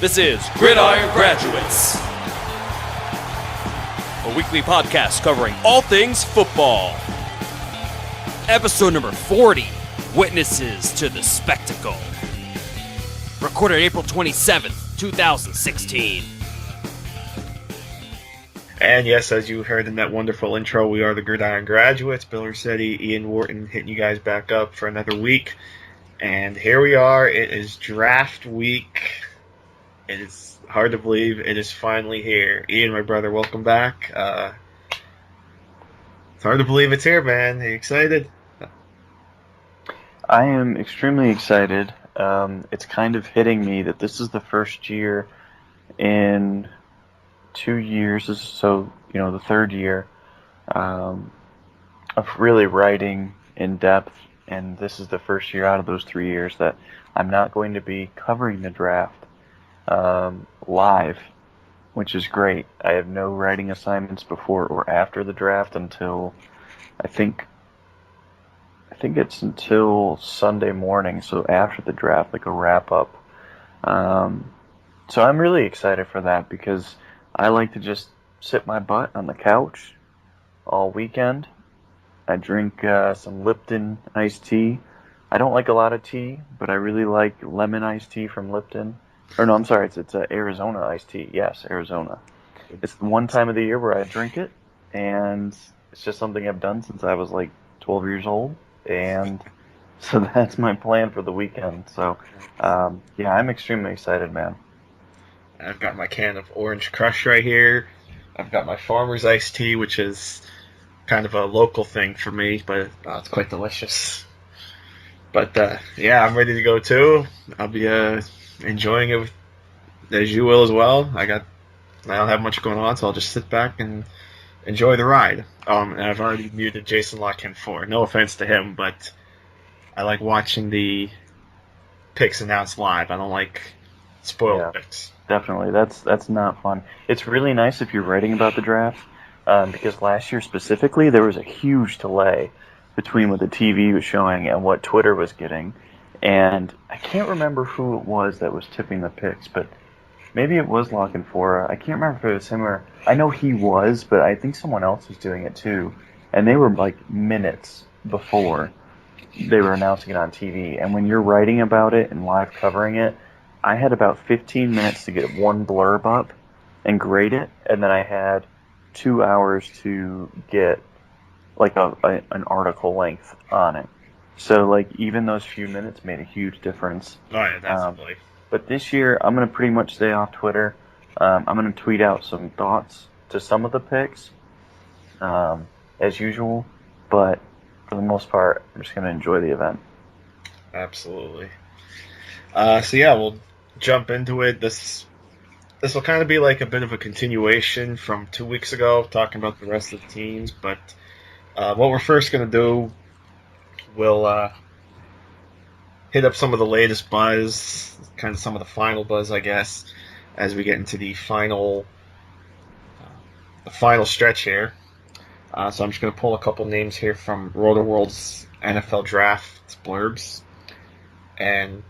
This is Gridiron Graduates, a weekly podcast covering all things football. Episode number 40, Witnesses to the Spectacle. Recorded April 27th, 2016. And yes, as you heard in that wonderful intro, we are the Gridiron Graduates. Bill Rossetti, Ian Wharton hitting you guys back up for another week. And here we are. It is draft week. It is hard to believe it is finally here. Ian, my brother, welcome back. It's hard to believe it's here, man. Are you excited? I am extremely excited. It's kind of hitting me that this is the first year in 2 years, so, the third year of really writing in depth, and this is the first year out of those 3 years that I'm not going to be covering the draft live, which is great. I have no writing assignments before or after the draft until I think it's until Sunday morning, so after the draft, like a wrap-up. So I'm really excited for that because I like to just sit my butt on the couch all weekend. I drink some Lipton iced tea. I don't like a lot of tea, but I really like lemon iced tea from Lipton. Or no, I'm sorry, it's Arizona iced tea. Yes, Arizona. It's the one time of the year where I drink it, and it's just something I've done since I was like 12 years old. And so that's my plan for the weekend. So, I'm extremely excited, man. I've got my can of Orange Crush right here. I've got my Farmer's Iced Tea, which is kind of a local thing for me, but it's quite delicious. But, I'm ready to go, too. I'll be enjoying it as you will as well. I don't have much going on, so I'll just sit back and enjoy the ride. And I've already muted Jason Lockhan for. No offense to him, but I like watching the picks announced live. I don't like spoiled picks. Definitely. That's not fun. It's really nice if you're writing about the draft, because last year specifically there was a huge delay between what the TV was showing and what Twitter was getting. And I can't remember who it was that was tipping the picks, but maybe it was Lockenfora. I can't remember if it was him or... I know he was, but I think someone else was doing it too. And they were like minutes before they were announcing it on TV. And when you're writing about it and live covering it, I had about 15 minutes to get one blurb up and grade it, and then I had 2 hours to get like an article length on it. So like even those few minutes made a huge difference. Oh yeah, definitely. But this year I'm gonna pretty much stay off Twitter. I'm gonna tweet out some thoughts to some of the picks, as usual. But for the most part, I'm just gonna enjoy the event. Absolutely. We'll jump into it. This will kind of be like a bit of a continuation from 2 weeks ago, talking about the rest of the teams. But what we're first going to do, we'll hit up some of the latest buzz, kind of some of the final buzz, I guess, as we get into the final stretch here. So I'm just going to pull a couple names here from RotoWorld's NFL Draft blurbs. And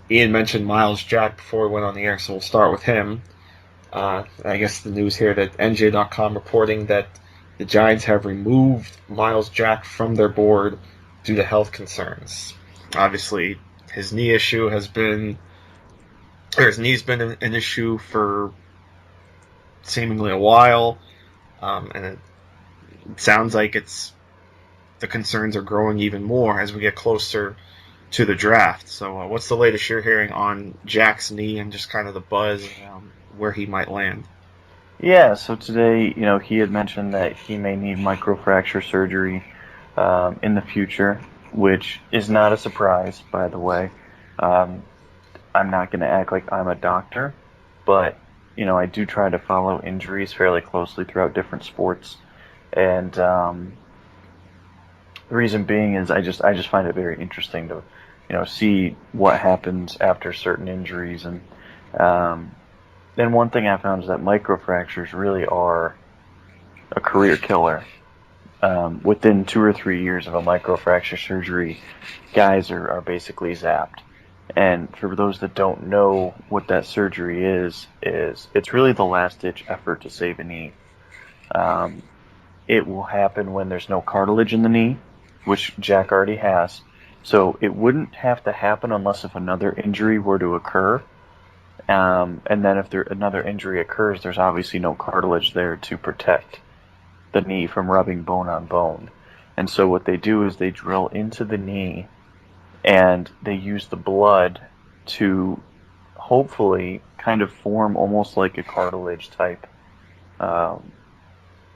Ian mentioned Miles Jack before we went on the air, so we'll start with him. I guess the news here that NJ.com reporting that the Giants have removed Miles Jack from their board due to health concerns. Obviously, his knee's been an issue for seemingly a while, and it sounds like the concerns are growing even more as we get closer to the draft. So what's the latest you're hearing on Jack's knee and just kind of the buzz around where he might land? Yeah, so today, he had mentioned that he may need microfracture surgery in the future, which is not a surprise, by the way. I'm not going to act like I'm a doctor, but, I do try to follow injuries fairly closely throughout different sports. And the reason being is I just find it very interesting to see what happens after certain injuries. And then one thing I found is that microfractures really are a career killer. Within 2 or 3 years of a microfracture surgery, guys are basically zapped. And for those that don't know what that surgery is it's really the last-ditch effort to save a knee. Um, it will happen when there's no cartilage in the knee, which Jack already has. So it wouldn't have to happen unless if another injury were to occur. And then if another injury occurs, there's obviously no cartilage there to protect the knee from rubbing bone on bone. And so what they do is they drill into the knee and they use the blood to hopefully kind of form almost like a cartilage type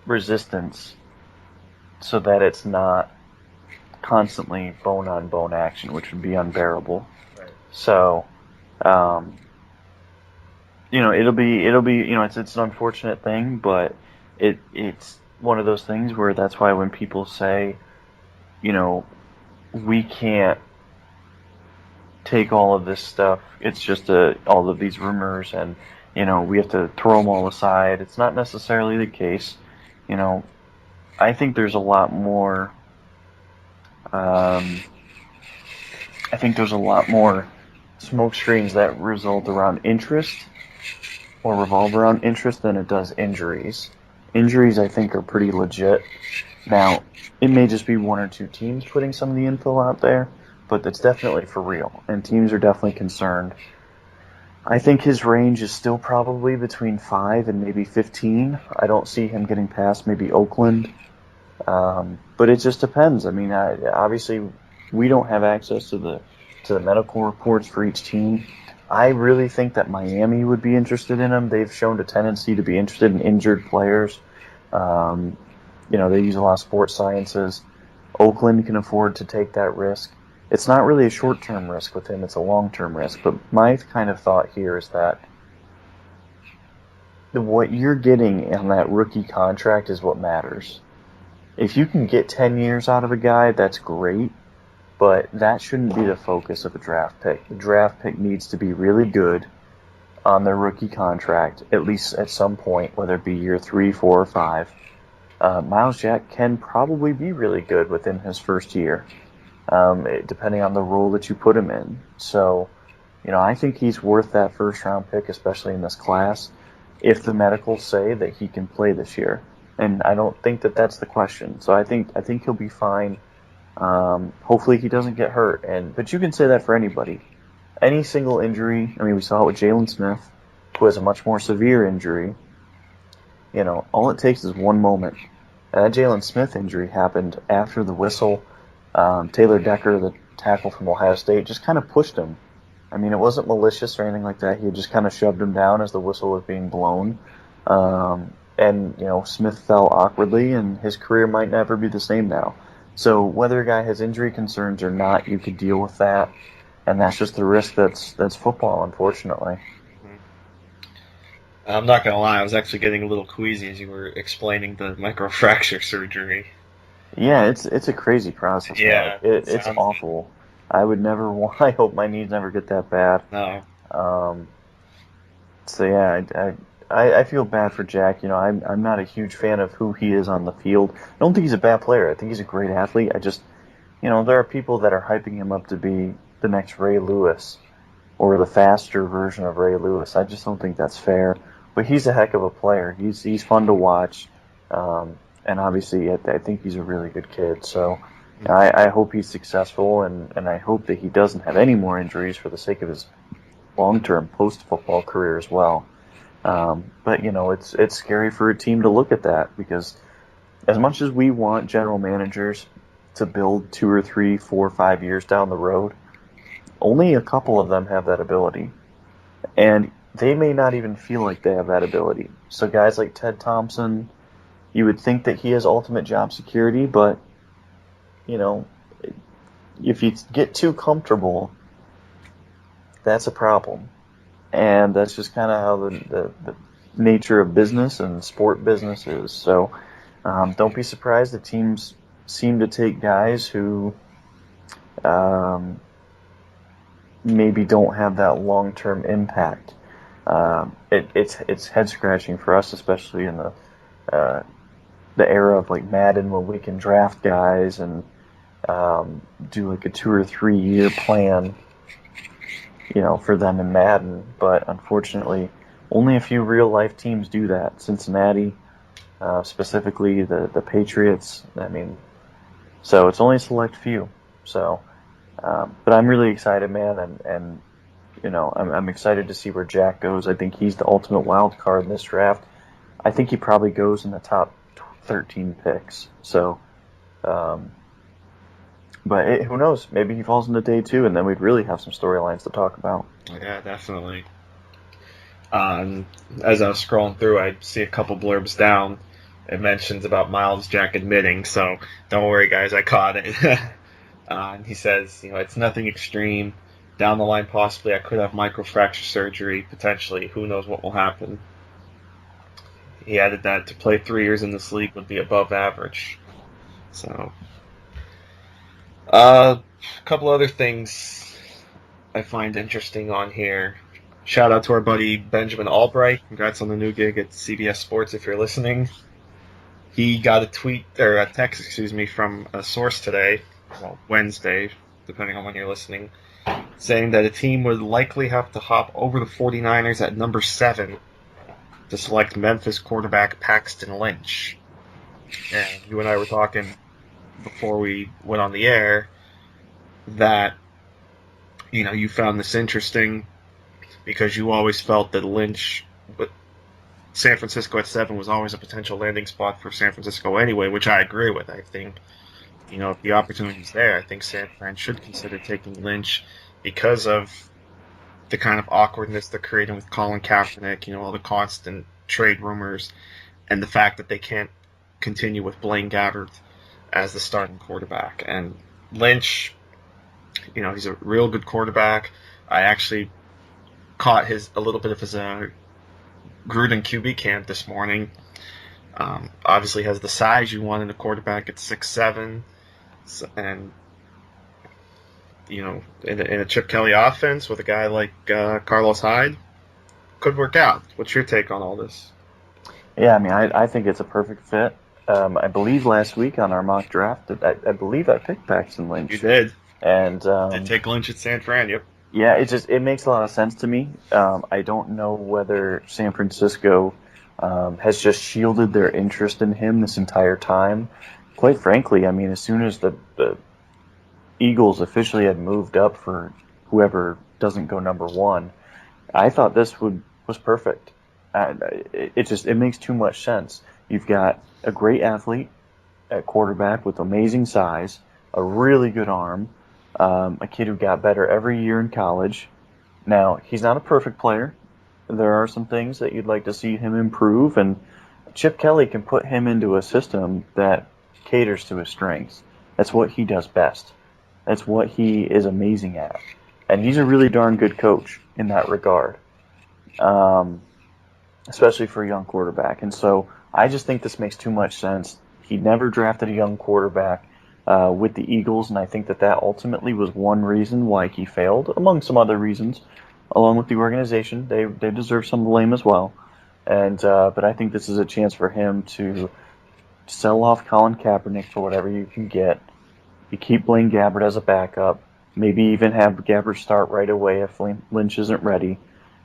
resistance so that it's not constantly bone on bone action, which would be unbearable. Right. So, it'll be, it's an unfortunate thing, but it's one of those things where that's why when people say, we can't take all of this stuff, it's just all of these rumors and, we have to throw them all aside. It's not necessarily the case. I think there's a lot more, smoke screens that result around interest or revolve around interest than it does injuries. Injuries, I think, are pretty legit. Now, it may just be one or two teams putting some of the info out there, but it's definitely for real, and teams are definitely concerned. I think his range is still probably between 5 and maybe 15. I don't see him getting past maybe Oakland, but it just depends. I mean, obviously, we don't have access to the medical reports for each team. I really think that Miami would be interested in him. They've shown a tendency to be interested in injured players. They use a lot of sports sciences. Oakland can afford to take that risk. It's not really a short-term risk with him, it's a long-term risk. But my kind of thought here is that what you're getting in that rookie contract is what matters. If you can get 10 years out of a guy, that's great, but that shouldn't be the focus of a draft pick. The draft pick needs to be really good on their rookie contract, at least at some point, whether it be year 3, 4, or 5. Miles Jack can probably be really good within his first year, depending on the role that you put him in. So, I think he's worth that first-round pick, especially in this class, if the medicals say that he can play this year. And I don't think that that's the question. So I think he'll be fine. Hopefully he doesn't get hurt. But you can say that for anybody. Any single injury, I mean, we saw it with Jalen Smith, who has a much more severe injury. All it takes is one moment. And that Jalen Smith injury happened after the whistle. Taylor Decker, the tackle from Ohio State, just kind of pushed him. I mean, it wasn't malicious or anything like that. He had just kind of shoved him down as the whistle was being blown. Smith fell awkwardly, and his career might never be the same now. So whether a guy has injury concerns or not, you could deal with that. And that's just the risk that's football, unfortunately. I'm not going to lie, I was actually getting a little queasy as you were explaining the microfracture surgery. Yeah, it's a crazy process. Yeah. It's awful. I would never want, I hope my knees never get that bad. No. I feel bad for Jack. I'm not a huge fan of who he is on the field. I don't think he's a bad player. I think he's a great athlete. I just, there are people that are hyping him up to be the next Ray Lewis or the faster version of Ray Lewis. I just don't think that's fair. But he's a heck of a player. He's fun to watch. And obviously, I think he's a really good kid. So I hope he's successful, and I hope that he doesn't have any more injuries for the sake of his long-term post-football career as well. But it's scary for a team to look at that, because as much as we want general managers to build 2 or 3, 4, 5 years down the road, only a couple of them have that ability. And they may not even feel like they have that ability. So guys like Ted Thompson, you would think that he has ultimate job security, but, if you get too comfortable, that's a problem. And that's just kind of how the nature of business and sport business is. So don't be surprised that teams seem to take guys who maybe don't have that long-term impact. It's head-scratching for us, especially in the era of like Madden, when we can draft guys and do like a 2 or 3 year plan for them in Madden. But unfortunately, only a few real life teams do that. Cincinnati, specifically the Patriots. I mean, so it's only a select few. So, but I'm really excited, man, and I'm excited to see where Jack goes. I think he's the ultimate wild card in this draft. I think he probably goes in the top 13 picks. So, um, but who knows? Maybe he falls into day two, and then we'd really have some storylines to talk about. Yeah, definitely. As I was scrolling through, I see a couple blurbs down. It mentions about Miles Jack admitting, so don't worry, guys, I caught it. He says, it's nothing extreme. Down the line, possibly, I could have microfracture surgery, potentially. Who knows what will happen? He added that to play 3 years in this league would be above average. So, a couple other things I find interesting on here. Shout out to our buddy Benjamin Albright. Congrats on the new gig at CBS Sports if you're listening. He got a text, from a source today, Wednesday, depending on when you're listening, saying that a team would likely have to hop over the 49ers at number 7 to select Memphis quarterback Paxton Lynch. And you and I were talking before we went on the air that, you found this interesting because you always felt that Lynch, but San Francisco at 7 was always a potential landing spot for San Francisco anyway, which I agree with. I think, if the opportunity's there, I think San Fran should consider taking Lynch because of the kind of awkwardness they're creating with Colin Kaepernick, all the constant trade rumors, and the fact that they can't continue with Blaine Gabbert as the starting quarterback. And Lynch, he's a real good quarterback. I actually caught a little bit of his Gruden QB camp this morning. Obviously has the size you want in a quarterback at 6'7", and in a Chip Kelly offense with a guy like Carlos Hyde, could work out. What's your take on all this? Yeah, I mean, I think it's a perfect fit. I believe last week on our mock draft, I believe I picked Paxton Lynch. You did. And did take Lynch at San Fran, yep. Yeah, it makes a lot of sense to me. I don't know whether San Francisco has just shielded their interest in him this entire time. Quite frankly, I mean, as soon as the Eagles officially had moved up for whoever doesn't go number 1, I thought this was perfect. It makes too much sense. You've got a great athlete at quarterback with amazing size, a really good arm, a kid who got better every year in college. Now, he's not a perfect player. There are some things that you'd like to see him improve, and Chip Kelly can put him into a system that caters to his strengths. That's what he does best. That's what he is amazing at. And he's a really darn good coach in that regard, especially for a young quarterback. And so I just think this makes too much sense. He never drafted a young quarterback with the Eagles, and I think that ultimately was one reason why he failed, among some other reasons, along with the organization. They deserve some blame as well. And but I think this is a chance for him to sell off Colin Kaepernick for whatever you can get. You keep Blaine Gabbert as a backup. Maybe even have Gabbert start right away if Lynch isn't ready,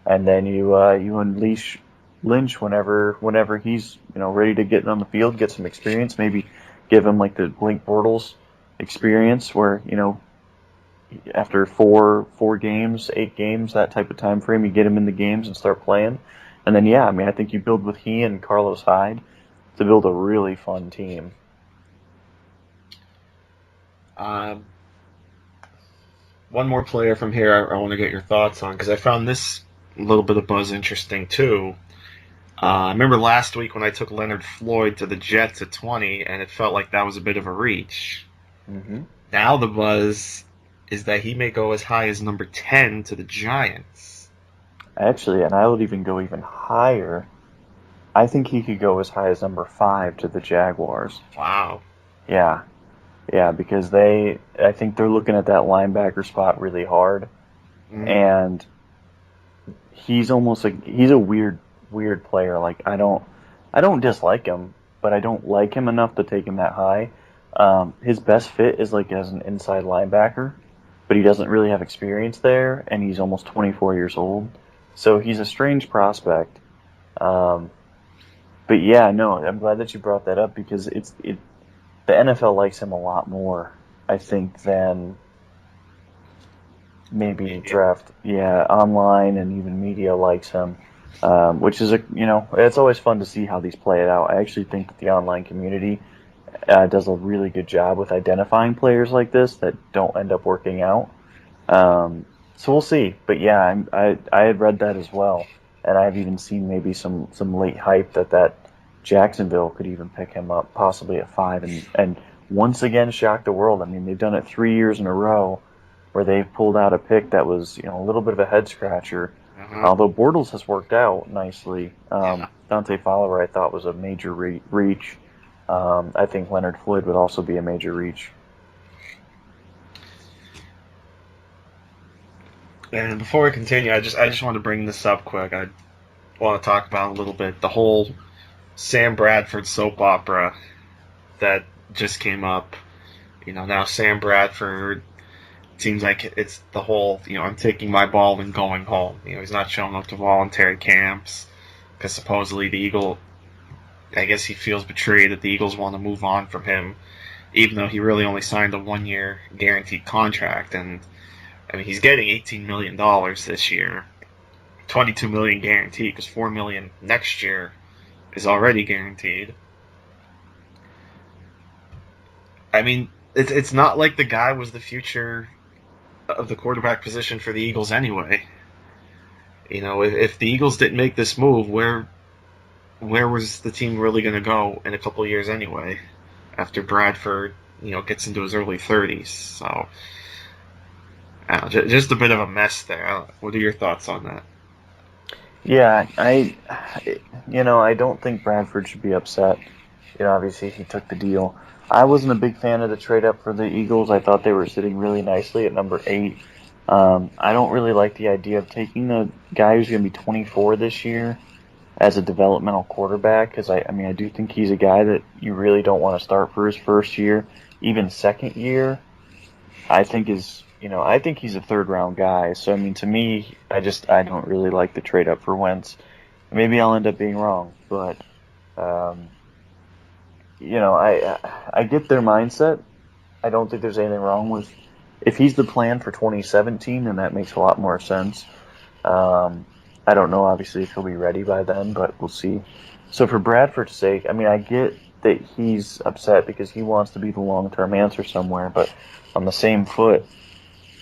and then you unleash Lynch whenever he's ready to get on the field, get some experience. Maybe give him like the Blake Bortles experience, where after four games, 8 games, that type of time frame, you get him in the games and start playing, and then I think you build with he and Carlos Hyde to build a really fun team. One more player from here I want to get your thoughts on, because I found this little bit of buzz interesting too. I remember last week when I took Leonard Floyd to the Jets at 20, and it felt like that was a bit of a reach. Mm-hmm. Now the buzz is that he may go as high as number 10 to the Giants. Actually, and I would even go even higher. I think he could go as high as number 5 to the Jaguars. Wow. Yeah. Yeah, because I think they're looking at that linebacker spot really hard. Mm-hmm. And he's almost he's a weird player. Like, I don't dislike him, but I don't like him enough to take him that high. His best fit is like as an inside linebacker. but he doesn't really have experience there, and he's almost 24 years old. So he's a strange prospect. Um, but yeah, no, I'm glad that you brought that up because the NFL likes him a lot more, I think, than maybe draft. Yeah, online and even media likes him, which is it's always fun to see how these play out. I actually think that the online community does a really good job with identifying players like this that don't end up working out. So we'll see. But yeah, I had read that as well, and I've even seen maybe some late hype that Jacksonville could even pick him up, possibly at 5, and once again shock the world. I mean, they've done it 3 years in a row where they've pulled out a pick that was a little bit of a head scratcher. Although Bortles has worked out nicely. Dante Fowler I thought was a major reach. I think Leonard Floyd would also be a major reach. And before we continue, I just want to bring this up quick. I want to talk about a little bit the whole Sam Bradford soap opera that just came up. Now Sam Bradford seems like it's the whole, I'm taking my ball and going home. He's not showing up to voluntary camps because supposedly I guess he feels betrayed that the Eagles want to move on from him, even though he really only signed a 1-year guaranteed contract. And I mean, he's getting $18 million this year, $22 million guaranteed, because $4 million next year is already guaranteed. I mean, it's not like the guy was the future of the quarterback position for the Eagles anyway. If the Eagles didn't make this move, where was the team really going to go in a couple of years anyway? After Bradford, gets into his early 30s, so just a bit of a mess there. What are your thoughts on that? Yeah, I don't think Bradford should be upset. Obviously he took the deal. I wasn't a big fan of the trade up for the Eagles. I thought they were sitting really nicely at number 8. I don't really like the idea of taking a guy who's going to be 24 this year as a developmental quarterback, because I do think he's a guy that you really don't want to start for his first year, even second year. I think he's a 3rd round guy. So to me, I don't really like the trade up for Wentz. Maybe I'll end up being wrong, but I get their mindset. I don't think there's anything wrong with if he's the plan for 2017, then that makes a lot more sense. I don't know, obviously, if he'll be ready by then, but we'll see. So for Bradford's sake, I get that he's upset because he wants to be the long-term answer somewhere, but on the same foot,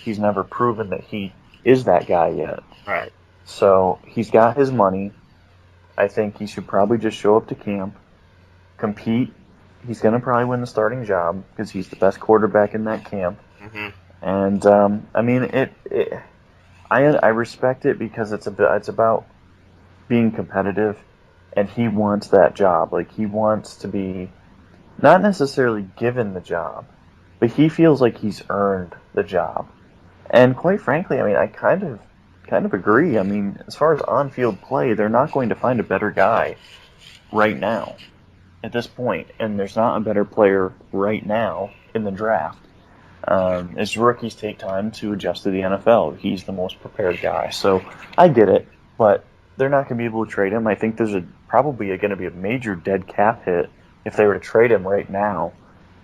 he's never proven that he is that guy yet. Right. So he's got his money. I think he should probably just show up to camp, compete. He's going to probably win the starting job because he's the best quarterback in that camp. Mm-hmm. And I respect it because it's about being competitive, and he wants that job. Like, he wants to be not necessarily given the job, but he feels like he's earned the job. And quite frankly, I kind of agree. As far as on-field play, they're not going to find a better guy right now at this point, and there's not a better player right now in the draft. As rookies take time to adjust to the NFL, he's the most prepared guy. So I get it, but they're not going to be able to trade him. I think there's probably going to be a major dead cap hit if they were to trade him right now.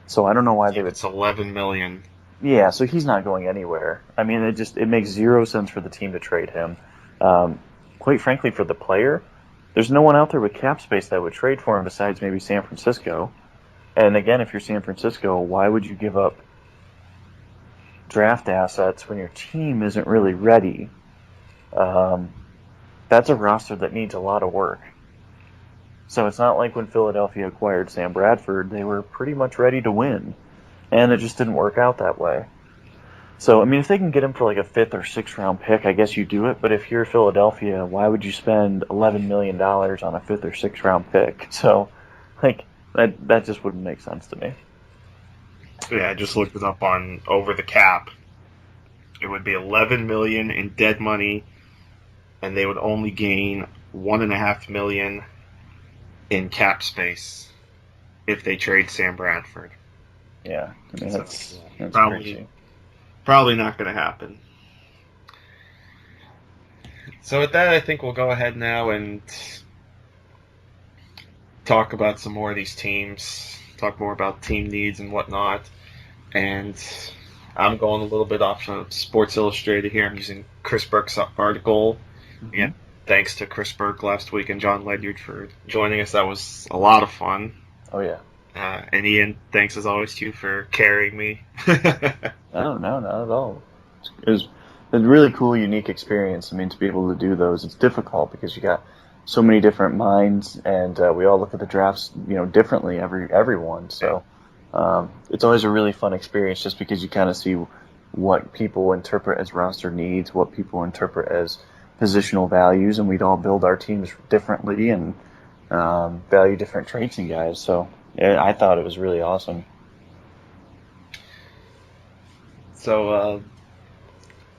So I don't know why they would. It's $11 million. Yeah, so he's not going anywhere. It makes zero sense for the team to trade him. Quite frankly, for the player, there's no one out there with cap space that would trade for him besides maybe San Francisco. And again, if you're San Francisco, why would you give up draft assets when your team isn't really ready? That's a roster that needs a lot of work. So it's not like when Philadelphia acquired Sam Bradford, they were pretty much ready to win. And it just didn't work out that way. So, if they can get him for like a 5th or 6th round pick, I guess you do it. But if you're Philadelphia, why would you spend $11 million on a 5th or 6th round pick? So, that just wouldn't make sense to me. Yeah, I just looked it up on Over the Cap. It would be $11 million in dead money, and they would only gain $1.5 million in cap space if they trade Sam Bradford. Yeah, that's probably crazy. Probably not going to happen. So with that, I think we'll go ahead now and talk about some more of these teams, talk more about team needs and whatnot. And I'm going a little bit off of Sports Illustrated here. I'm using Chris Burke's article. Again, thanks to Chris Burke last week and John Ledyard for joining us. That was a lot of fun. Oh, yeah. And Ian, thanks as always to you for carrying me. No, not at all. It was a really cool, unique experience. I mean, to be able to do those, it's difficult because you got so many different minds, and we all look at the drafts, differently. Everyone. So it's always a really fun experience, just because you kind of see what people interpret as roster needs, what people interpret as positional values, and we'd all build our teams differently and value different traits in guys. So yeah, I thought it was really awesome. So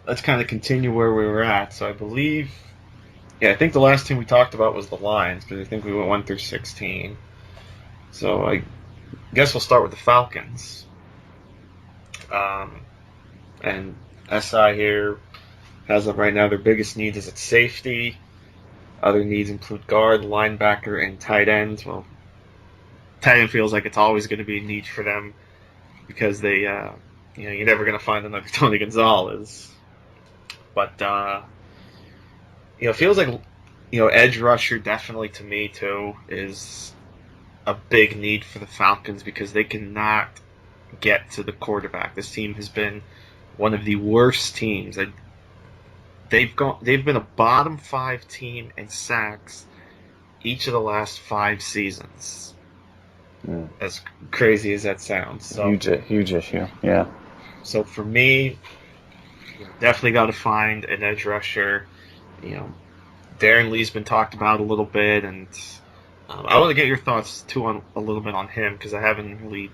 let's kind of continue where we were at. So I think the last team we talked about was the Lions, because I think we went 1 through 16. So I guess we'll start with the Falcons. And SI here has them right now. Their biggest need is at safety. Other needs include guard, linebacker, and tight end. Well, tight end feels like it's always going to be a need for them, because they, you're never going to find another Tony Gonzalez. But it feels like, edge rusher definitely, to me too, is a big need for the Falcons, because they cannot get to the quarterback. This team has been one of the worst teams. They've been a bottom 5 team in sacks each of the last 5 seasons. As crazy as that sounds. So, huge issue. Yeah. So for me, definitely got to find an edge rusher. Darren Lee's been talked about a little bit, and I want to get your thoughts too on a little bit on him, because I haven't really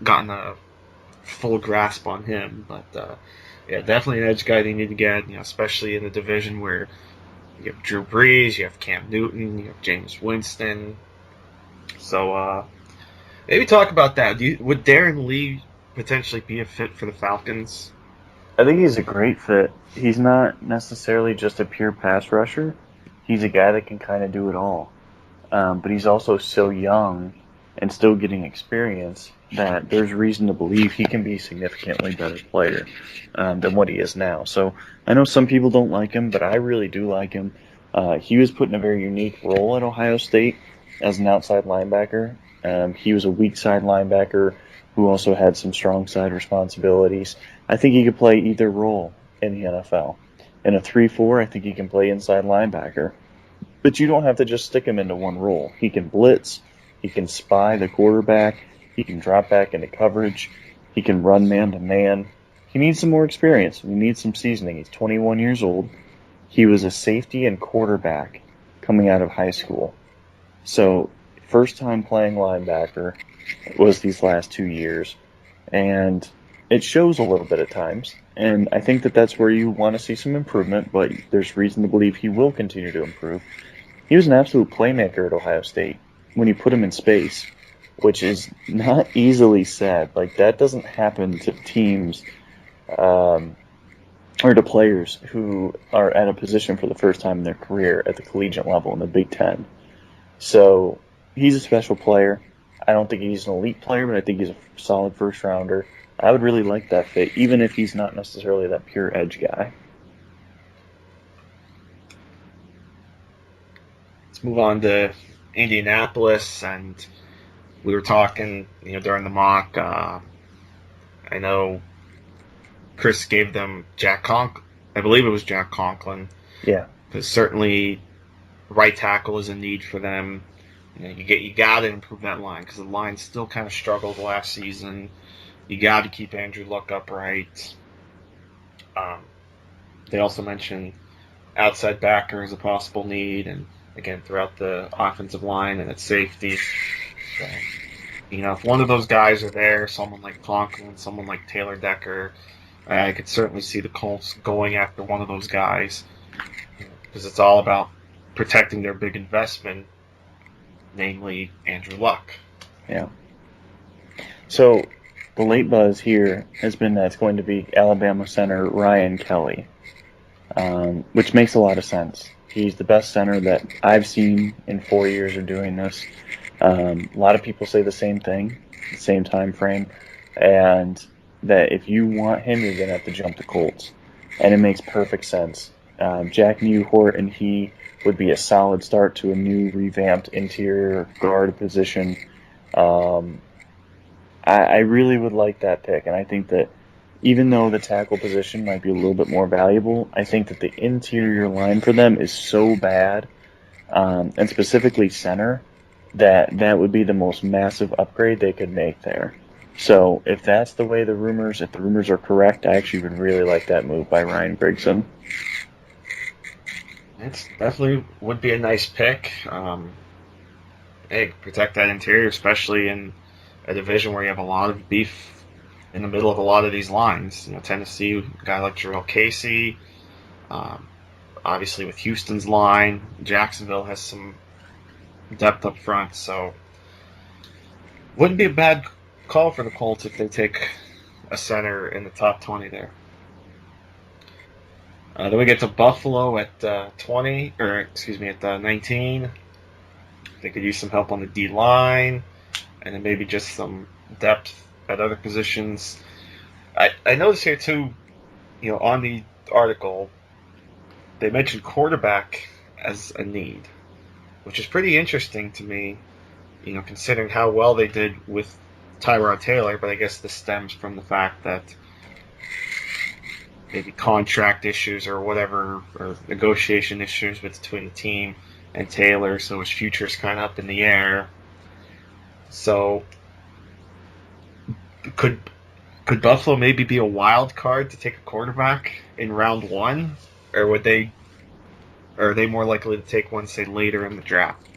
gotten a full grasp on him. But definitely an edge guy they need to get. Especially in the division where you have Drew Brees, you have Cam Newton, you have Jameis Winston. So maybe talk about that. Would Darren Lee potentially be a fit for the Falcons? I think he's a great fit. He's not necessarily just a pure pass rusher. He's a guy that can kind of do it all. But he's also so young and still getting experience that there's reason to believe he can be a significantly better player than what he is now. So I know some people don't like him, but I really do like him. He was put in a very unique role at Ohio State as an outside linebacker. He was a weak side linebacker who also had some strong side responsibilities. I think he could play either role in the NFL. In a 3-4, I think he can play inside linebacker. But you don't have to just stick him into one role. He can blitz, he can spy the quarterback, he can drop back into coverage, he can run man-to-man. He needs some more experience. He needs some seasoning. He's 21 years old. He was a safety and quarterback coming out of high school. So, first time playing linebacker was these last 2 years. And it shows a little bit at times. And I think that that's where you want to see some improvement, but there's reason to believe he will continue to improve. He was an absolute playmaker at Ohio State when you put him in space, which is not easily said. Like, that doesn't happen to teams or to players who are at a position for the first time in their career at the collegiate level in the Big Ten. So he's a special player. I don't think he's an elite player, but I think he's a solid first rounder. I would really like that fit, even if he's not necessarily that pure edge guy. Let's move on to Indianapolis, and we were talking, during the mock. I know Chris gave them I believe it was Jack Conklin. Yeah. Because certainly right tackle is a need for them. You got to improve that line, because the line still kind of struggled last season. You got to keep Andrew Luck upright. They also mentioned outside backer as a possible need, and again throughout the offensive line and at safety. So, if one of those guys are there, someone like Conklin, someone like Taylor Decker, I could certainly see the Colts going after one of those guys, because it's all about protecting their big investment, namely Andrew Luck. Yeah. So the late buzz here has been that it's going to be Alabama center Ryan Kelly, which makes a lot of sense. He's the best center that I've seen in 4 years of doing this. A lot of people say the same thing, the same time frame, and that if you want him, you're going to have to jump the Colts. And it makes perfect sense. Jack Newhort and he would be a solid start to a new revamped interior guard position. I really would like that pick, and I think that even though the tackle position might be a little bit more valuable, I think that the interior line for them is so bad, and specifically center, that would be the most massive upgrade they could make there. So if that's the way if the rumors are correct, I actually would really like that move by Ryan Grigson. It's definitely would be a nice pick. Hey, protect that interior, especially in a division where you have a lot of beef in the middle of a lot of these lines. Tennessee, a guy like Jarrell Casey. Obviously, with Houston's line, Jacksonville has some depth up front, so wouldn't be a bad call for the Colts if they take a center in the top 20 there. Then we get to Buffalo at 19. They could use some help on the D line, and then maybe just some depth at other positions. I noticed here too, on the article, they mentioned quarterback as a need, which is pretty interesting to me, considering how well they did with Tyrod Taylor. But I guess this stems from the fact that maybe contract issues or whatever, or negotiation issues between the team and Taylor, so his future's kind of up in the air. So could Buffalo maybe be a wild card to take a quarterback in round one, or are they more likely to take one, say, later in the draft?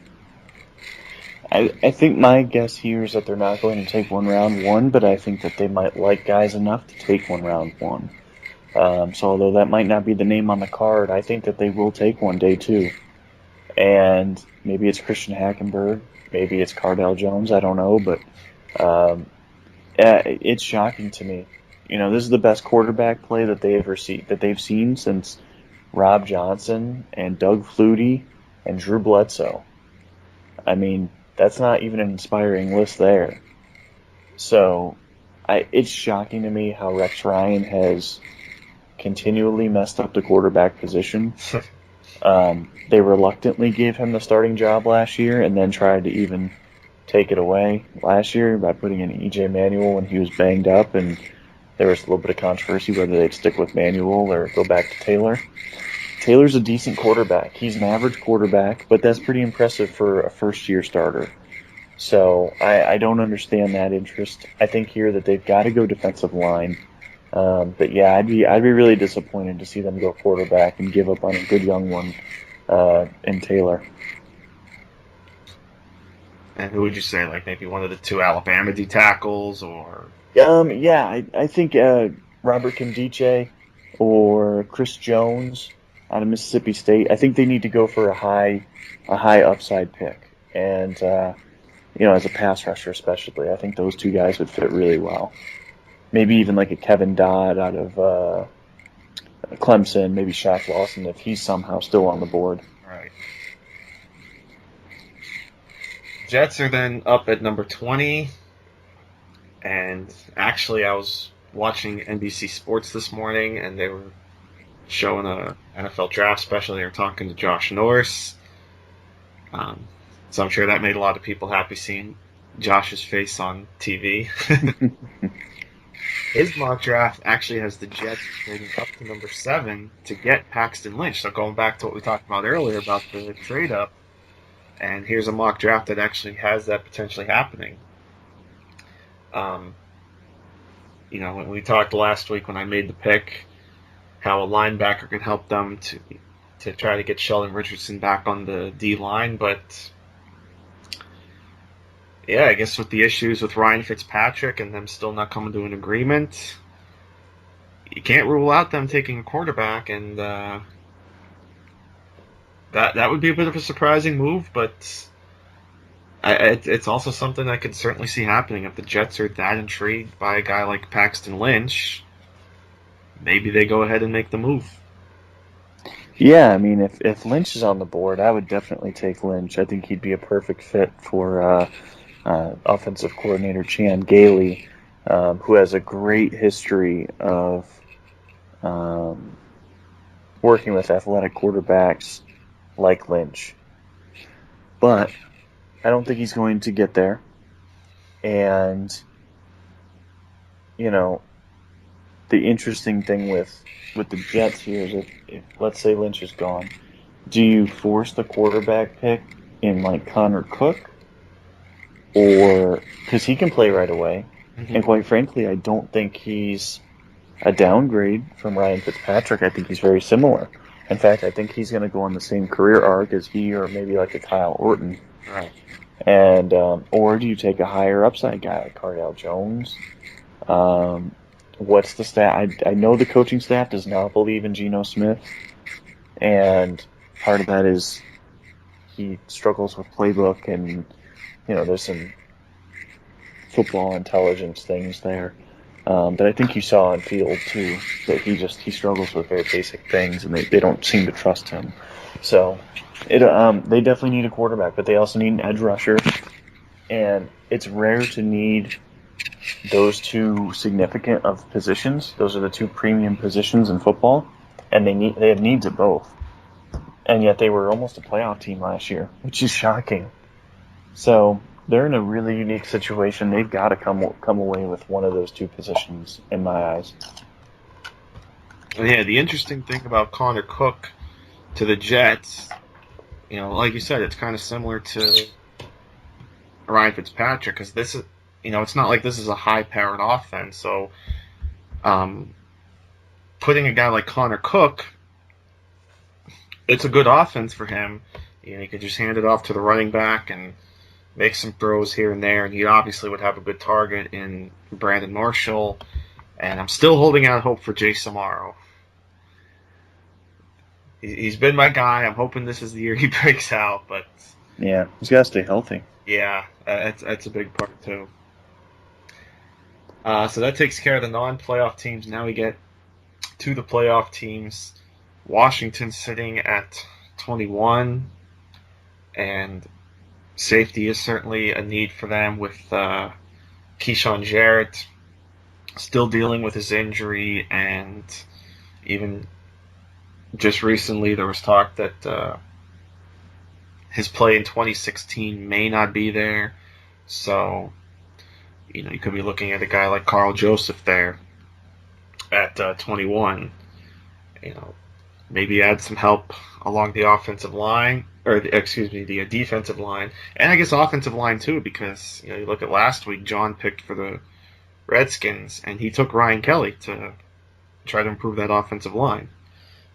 I think my guess here is that they're not going to take one round one, but I think that they might like guys enough to take one round one. So although that might not be the name on the card, I think that they will take one day two. And maybe it's Christian Hackenberg, maybe it's Cardell Jones, I don't know, but it's shocking to me. This is the best quarterback play that they've seen since Rob Johnson and Doug Flutie and Drew Bledsoe. I mean, that's not even an inspiring list there. So it's shocking to me how Rex Ryan has continually messed up the quarterback position. They reluctantly gave him the starting job last year and then tried to even take it away last year by putting in E.J. Manuel when he was banged up, and there was a little bit of controversy whether they'd stick with Manuel or go back to Taylor. Taylor's a decent quarterback. He's an average quarterback, but that's pretty impressive for a first-year starter. So I don't understand that interest. I think here that they've got to go defensive line. But yeah, I'd be really disappointed to see them go quarterback and give up on a good young one in Taylor. And who would you say, like maybe one of the two Alabama D tackles, or? Yeah, I think Robert Kimdiche or Chris Jones out of Mississippi State. I think they need to go for a high upside pick, and as a pass rusher especially, I think those two guys would fit really well. Maybe even like a Kevin Dodd out of Clemson, maybe Shaq Lawson if he's somehow still on the board. Right. Jets are then up at number 20, and actually I was watching NBC Sports this morning, and they were showing a NFL draft special. They were talking to Josh Norris, so I'm sure that made a lot of people happy seeing Josh's face on TV. His mock draft actually has the Jets trading up to number 7 to get Paxton Lynch. So going back to what we talked about earlier about the trade up, and here's a mock draft that actually has that potentially happening. When we talked last week when I made the pick, how a linebacker could help them to try to get Sheldon Richardson back on the D line, but yeah, I guess with the issues with Ryan Fitzpatrick and them still not coming to an agreement, you can't rule out them taking a quarterback, and that would be a bit of a surprising move, but it's also something I could certainly see happening if the Jets are that intrigued by a guy like Paxton Lynch. Maybe they go ahead and make the move. Yeah, I mean, if Lynch is on the board, I would definitely take Lynch. I think he'd be a perfect fit for offensive coordinator Chan Gailey, who has a great history of working with athletic quarterbacks like Lynch. But I don't think he's going to get there. And, you know, the interesting thing with the Jets here is if let's say Lynch is gone, do you force the quarterback pick in like Connor Cook? Or, because he can play right away. Mm-hmm. And quite frankly, I don't think he's a downgrade from Ryan Fitzpatrick. I think he's very similar. In fact, I think he's going to go on the same career arc as he or maybe like a Kyle Orton. Right. And or do you take a higher upside guy like Cardale Jones? What's the stat? I know the coaching staff does not believe in Geno Smith, and part of that is he struggles with playbook, and there's some football intelligence things there. But I think you saw on field too that he struggles with very basic things, and they don't seem to trust him. So they definitely need a quarterback, but they also need an edge rusher, and it's rare to need those two significant of positions. Those are the two premium positions in football, and they have needs at both. And yet they were almost a playoff team last year, which is shocking. So they're in a really unique situation. They've got to come away with one of those two positions, in my eyes. Yeah, the interesting thing about Connor Cook to the Jets, like you said, it's kind of similar to Ryan Fitzpatrick, because this is, it's not like this is a high-powered offense. So, putting a guy like Connor Cook, it's a good offense for him. He could just hand it off to the running back and make some throws here and there, and he obviously would have a good target in Brandon Marshall. And I'm still holding out hope for Jay Samaro. He's been my guy. I'm hoping this is the year he breaks out, but yeah, he's got to stay healthy. Yeah, that's a big part too. So that takes care of the non-playoff teams. Now we get to the playoff teams. Washington sitting at 21, and safety is certainly a need for them with Keyshawn Jarrett still dealing with his injury, and even just recently there was talk that his play in 2016 may not be there. So, you could be looking at a guy like Carl Joseph there at 21. Maybe add some help along the offensive line, or the defensive line, and I guess offensive line too, because you look at last week, John picked for the Redskins, and he took Ryan Kelly to try to improve that offensive line.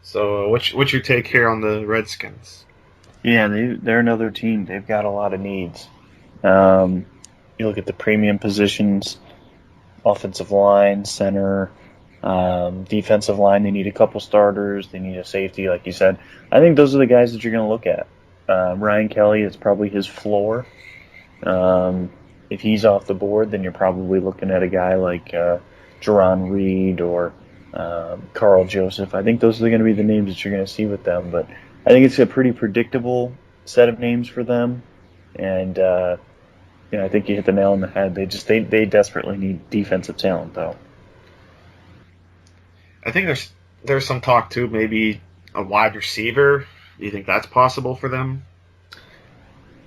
So, what's your take here on the Redskins? Yeah, they're another team. They've got a lot of needs. You look at the premium positions, offensive line, center, defensive line. They need a couple starters. They need a safety, like you said. I think those are the guys that you're going to look at. Ryan Kelly is probably his floor. If he's off the board, then you're probably looking at a guy like Jerron Reed or Carl Joseph. I think those are going to be the names that you're going to see with them. But I think it's a pretty predictable set of names for them. And I think you hit the nail on the head. They desperately need defensive talent, though. I think there's some talk too, maybe a wide receiver. Do you think that's possible for them?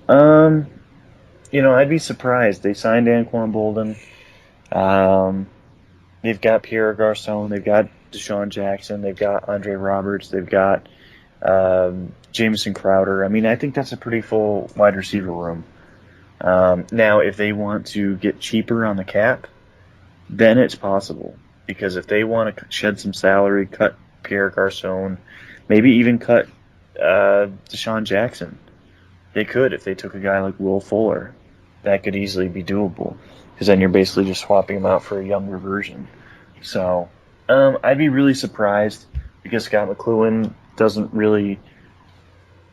I'd be surprised. They signed Anquan Bolden. They've got Pierre Garcon. They've got Deshaun Jackson. They've got Andre Roberts. They've got Jamison Crowder. I mean, I think that's a pretty full wide receiver room. Now, if they want to get cheaper on the cap, then it's possible. Because if they want to shed some salary, cut Pierre Garcon, maybe even cut Deshaun Jackson, they could if they took a guy like Will Fuller. That could easily be doable. Because then you're basically just swapping him out for a younger version. So, I'd be really surprised because Scott McCloughan doesn't really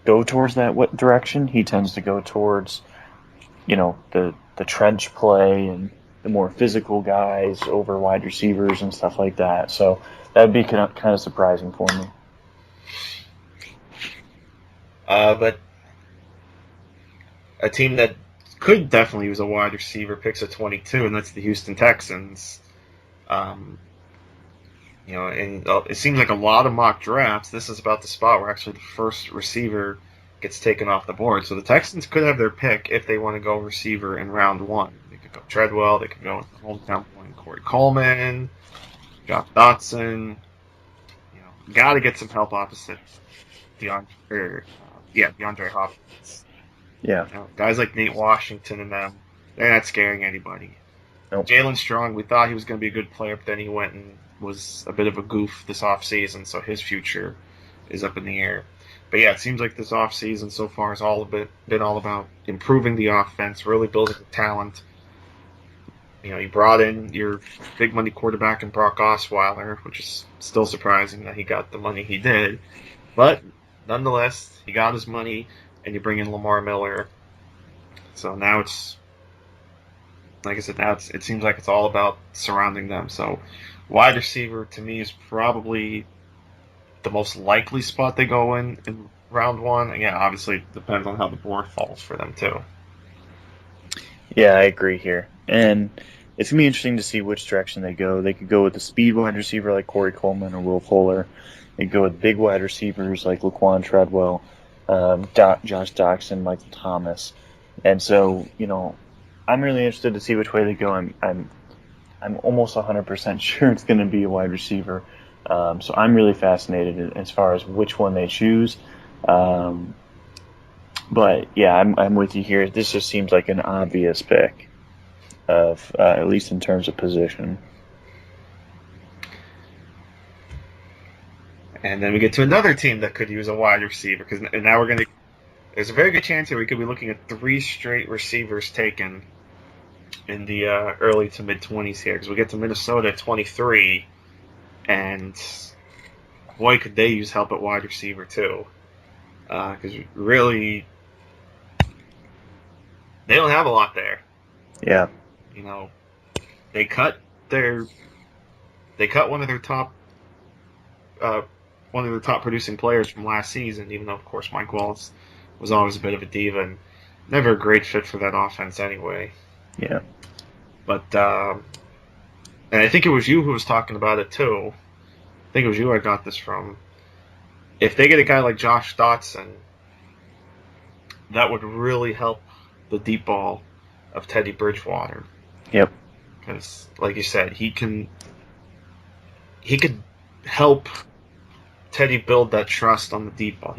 go towards that direction. He tends to go towards the trench play and the more physical guys over wide receivers and stuff like that. So that would be kind of surprising for me. But a team that could definitely use a wide receiver picks a 22, and that's the Houston Texans. And it seems like a lot of mock drafts, this is about the spot where actually the first receiver gets taken off the board. So the Texans could have their pick if they want to go receiver in round 1. They could go Treadwell, they could go with the hometown boy Corey Coleman, Josh Dotson. Got to get some help opposite DeAndre Hopkins. Yeah. Guys like Nate Washington and them, they're not scaring anybody. Nope. Jalen Strong, we thought he was going to be a good player, but then he went and was a bit of a goof this offseason, so his future is up in the air. But yeah, it seems like this offseason so far has been all about improving the offense, really building the talent. You brought in your big money quarterback in Brock Osweiler, which is still surprising that he got the money he did. But nonetheless, he got his money, and you bring in Lamar Miller. So now it's, like I said, it seems like it's all about surrounding them. So wide receiver, to me, is probably the most likely spot they go in round 1. Again, obviously, it depends on how the board falls for them, too. Yeah, I agree here. And it's going to be interesting to see which direction they go. They could go with the speed wide receiver like Corey Coleman or Will Fuller. They could go with big wide receivers like Laquan Treadwell, Josh Doctson, Michael Thomas. And so, I'm really interested to see which way they go. I'm almost 100% sure it's going to be a wide receiver. So I'm really fascinated as far as which one they choose. But yeah, I'm with you here. This just seems like an obvious pick, at least in terms of position. And then we get to another team that could use a wide receiver, and now there's a very good chance here we could be looking at 3 straight receivers taken in the early to mid 20s here, because we get to Minnesota at 23, and boy, could they use help at wide receiver too, because really they don't have a lot there. Yeah, they cut one of their top producing players from last season, even though of course Mike Wallace was always a bit of a diva and never a great fit for that offense anyway. Yeah. But and I think it was you who was talking about it too. I think it was you I got this from. If they get a guy like Josh Dotson, that would really help the deep ball of Teddy Bridgewater. Yep. Because, like you said, he could help Teddy build that trust on the deep ball,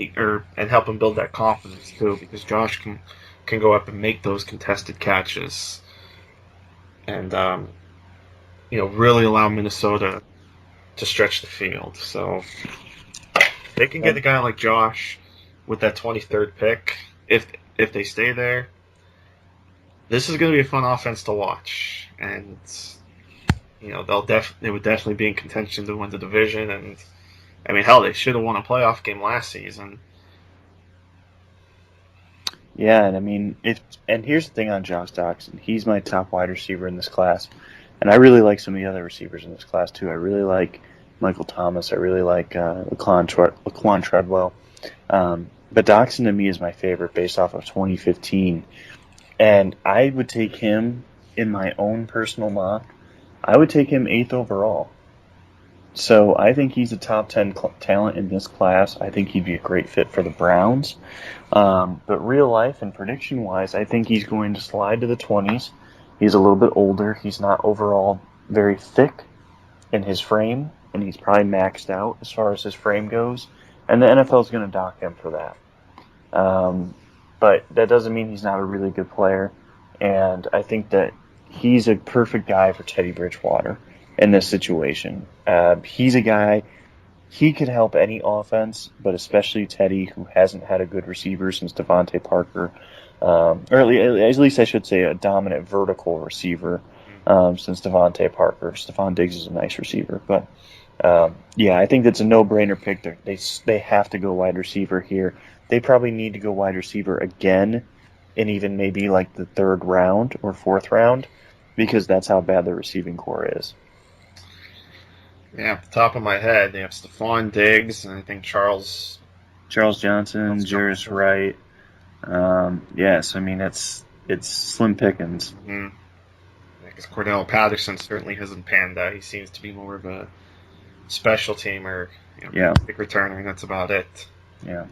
and help him build that confidence too. Because Josh can go up and make those contested catches, and really allow Minnesota to stretch the field. So they can get a guy like Josh with that 23rd pick if they stay there. This is going to be a fun offense to watch, and they would definitely be in contention to win the division. And I mean, hell, they should have won a playoff game last season. Yeah, and I mean, and here's the thing on Josh Doctson. He's my top wide receiver in this class, and I really like some of the other receivers in this class too. I really like Michael Thomas. I really like Laquan Treadwell. But Doctson to me is my favorite based off of 2015. And I would take him in my own personal mock. I would take him 8th overall. So I think he's a top 10 talent in this class. I think he'd be a great fit for the Browns. But real life and prediction-wise, I think he's going to slide to the 20s. He's a little bit older. He's not overall very thick in his frame, and he's probably maxed out as far as his frame goes. And the NFL is going to dock him for that. But that doesn't mean he's not a really good player. And I think that he's a perfect guy for Teddy Bridgewater in this situation. He's a guy, he could help any offense, but especially Teddy, who hasn't had a good receiver since Devontae Parker. Or at least I should say a dominant vertical receiver since Devontae Parker. Stephon Diggs is a nice receiver. But, yeah, I think that's a no-brainer pick. They have to go wide receiver here. They probably need to go wide receiver again in even maybe like the 3rd round or 4th round, because that's how bad the receiving core is. Yeah, off the top of my head, they have Stephon Diggs, and I think Charles Johnson, Jarius Wright. Yes, I mean it's slim pickings. Mm-hmm. Because Cordell Patterson certainly hasn't panned out. He seems to be more of a special teamer, big returner, and that's about it. Yeah.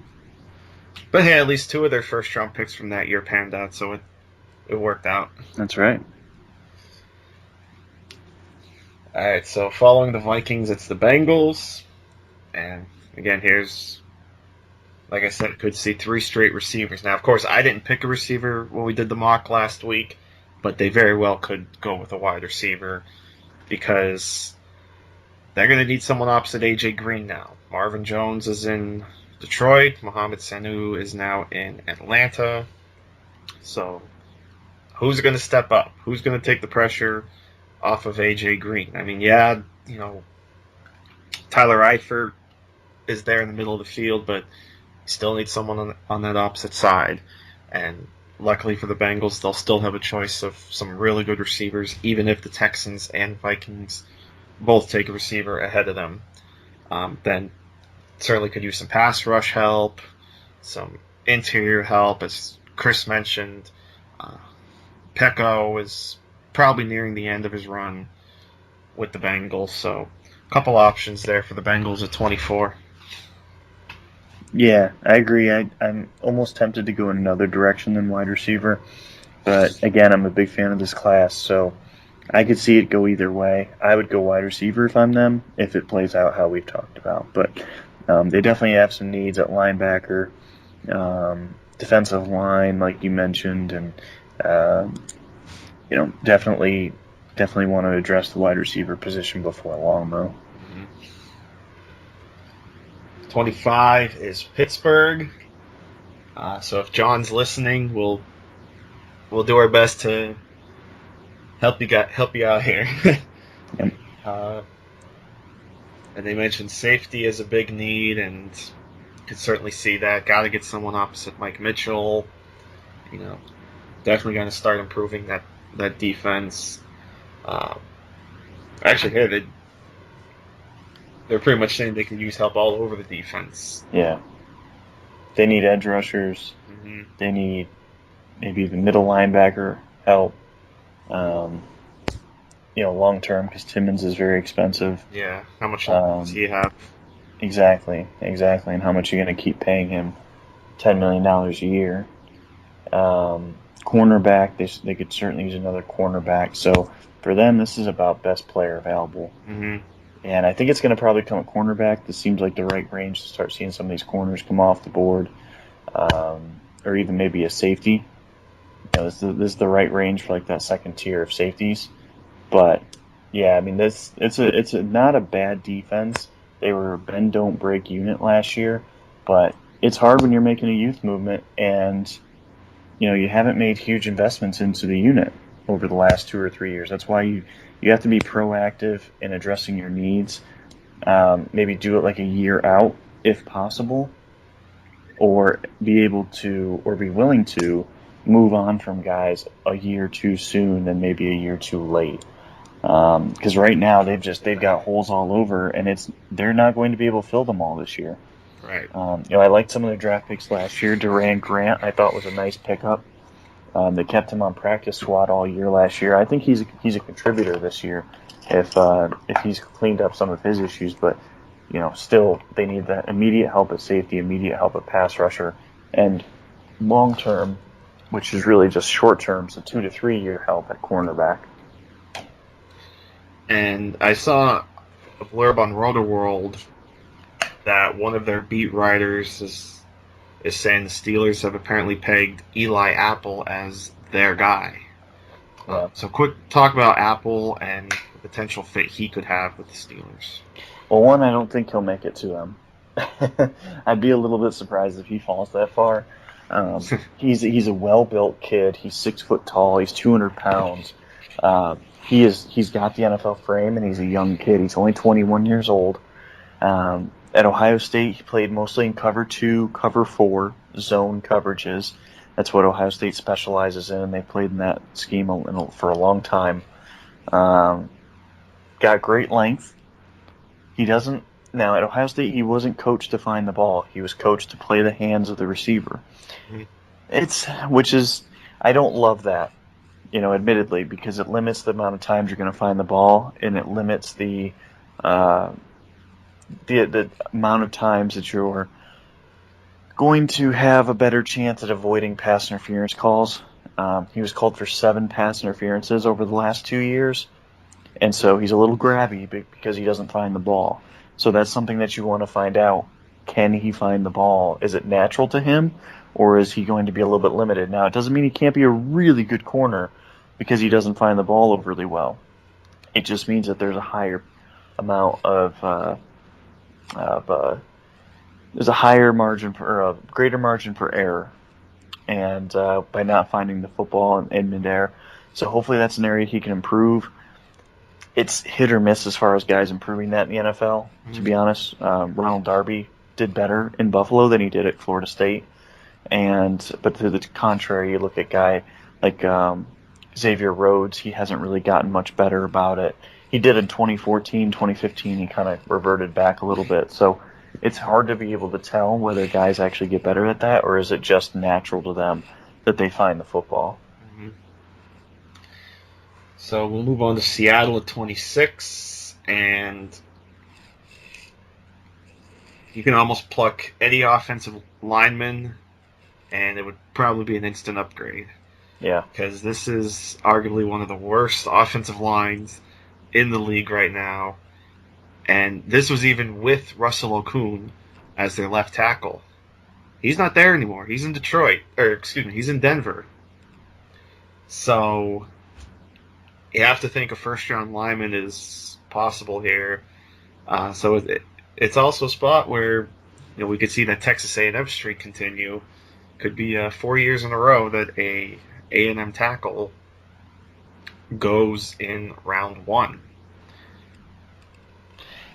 But hey, at least 2 of their first-round picks from that year panned out, so it worked out. That's right. All right, so following the Vikings, it's the Bengals. And again, here's, like I said, could see 3 straight receivers. Now, of course, I didn't pick a receiver when we did the mock last week, but they very well could go with a wide receiver because they're going to need someone opposite A.J. Green now. Marvin Jones is in Detroit. Mohamed Sanu is now in Atlanta. So who's going to step up? Who's going to take the pressure off of A.J. Green? I mean, Tyler Eifert is there in the middle of the field, but you still need someone on that opposite side. And luckily for the Bengals, they'll still have a choice of some really good receivers, even if the Texans and Vikings both take a receiver ahead of them. Then certainly could use some pass rush help, some interior help, as Chris mentioned. Pecco is probably nearing the end of his run with the Bengals, so a couple options there for the Bengals at 24. Yeah, I agree. I'm almost tempted to go in another direction than wide receiver, but again, I'm a big fan of this class, so I could see it go either way. I would go wide receiver if I'm them, if it plays out how we've talked about, but they definitely have some needs at linebacker, defensive line, like you mentioned, and definitely want to address the wide receiver position before long, though. 25 is Pittsburgh. So if John's listening, we'll do our best to help you out here. Yep. And they mentioned safety is a big need, and could certainly see that. Got to get someone opposite Mike Mitchell. Definitely going to start improving that defense. Actually, here they're pretty much saying they can use help all over the defense. Yeah. They need edge rushers. Mm-hmm. They need maybe the middle linebacker help. Long term, because Timmons is very expensive. Yeah. How much does he have? Exactly. And how much are you going to keep paying him? $10 million a year. Cornerback, they could certainly use another cornerback. So for them, this is about best player available. Mm-hmm. And I think it's going to probably come at cornerback. This seems like the right range to start seeing some of these corners come off the board, or even maybe a safety. This is the right range for like that second tier of safeties. But yeah, I mean, it's not a bad defense. They were a bend don't break unit last year, but it's hard when you're making a youth movement and you haven't made huge investments into the unit over the last 2 or 3 years. That's why you have to be proactive in addressing your needs. Maybe do it like a year out if possible, or be willing to move on from guys a year too soon than maybe a year too late. Because right now they've got holes all over, and they're not going to be able to fill them all this year. Right. I liked some of their draft picks last year. Durant Grant, I thought, was a nice pickup. They kept him on practice squad all year last year. I think he's a contributor this year if he's cleaned up some of his issues. But still they need that immediate help at safety, immediate help at pass rusher, and long term, which is really just short term, so 2 to 3 year help at cornerback. And I saw a blurb on RotoWorld that one of their beat writers is saying the Steelers have apparently pegged Eli Apple as their guy. Yeah. So quick talk about Apple and the potential fit he could have with the Steelers. Well, one, I don't think he'll make it to them. I'd be a little bit surprised if he falls that far. He's a well-built kid. He's 6 foot tall. He's 200 pounds. He's got the NFL frame, and he's a young kid. He's only 21 years old. At Ohio State, he played mostly in cover 2, cover 4 zone coverages. That's what Ohio State specializes in, and they played in that scheme for a long time. Got great length. He doesn't. Now, at Ohio State, he wasn't coached to find the ball. He was coached to play the hands of the receiver. Mm-hmm. I don't love that, admittedly, because it limits the amount of times you're going to find the ball, and it limits the amount of times that you're going to have a better chance at avoiding pass interference calls. He was called for 7 pass interferences over the last 2 years, and so he's a little grabby because he doesn't find the ball. So that's something that you want to find out. Can he find the ball? Is it natural to him, or is he going to be a little bit limited? Now, it doesn't mean he can't be a really good corner because he doesn't find the ball overly well. It just means that there's a higher amount there's a higher margin or a greater margin for error, and by not finding the football in midair. So hopefully that's an area he can improve. It's hit or miss as far as guys improving that in the NFL, to be honest. Ronald Darby did better in Buffalo than he did at Florida State. But to the contrary, you look at a guy like Xavier Rhodes, he hasn't really gotten much better about it. He did in 2014, 2015, he kind of reverted back a little bit. So it's hard to be able to tell whether guys actually get better at that, or is it just natural to them that they find the football. Mm-hmm. So we'll move on to Seattle at 26, and you can almost pluck any offensive lineman, and it would probably be an instant upgrade. Yeah. Because this is arguably one of the worst offensive lines in the league right now. And this was even with Russell Okung as their left tackle. He's not there anymore. He's in Detroit. He's in Denver. So you have to think a first-round lineman is possible here. So it's also a spot where we could see that Texas A&M streak continue. Could be 4 years in a row that a A&M tackle goes in round 1.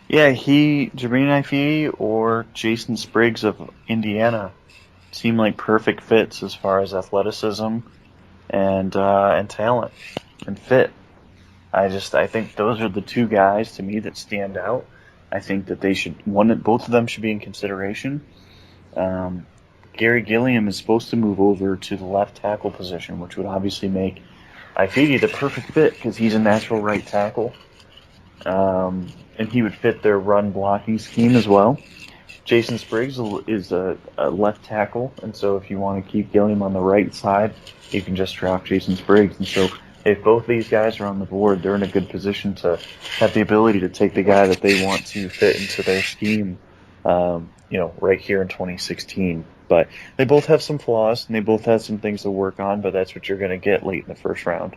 Yeah, Jermaine Ify or Jason Spriggs of Indiana seem like perfect fits as far as athleticism and talent and fit. I think those are the 2 guys to me that stand out. I think that both of them should be in consideration. Gary Gilliam is supposed to move over to the left tackle position, which would obviously make Ify the perfect fit because he's a natural right tackle. And he would fit their run blocking scheme as well. Jason Spriggs is a left tackle, and so if you want to keep Gilliam on the right side, you can just drop Jason Spriggs. And so if both these guys are on the board, they're in a good position to have the ability to take the guy that they want to fit into their scheme, right here in 2016. But they both have some flaws, and they both have some things to work on, but that's what you're going to get late in the first round.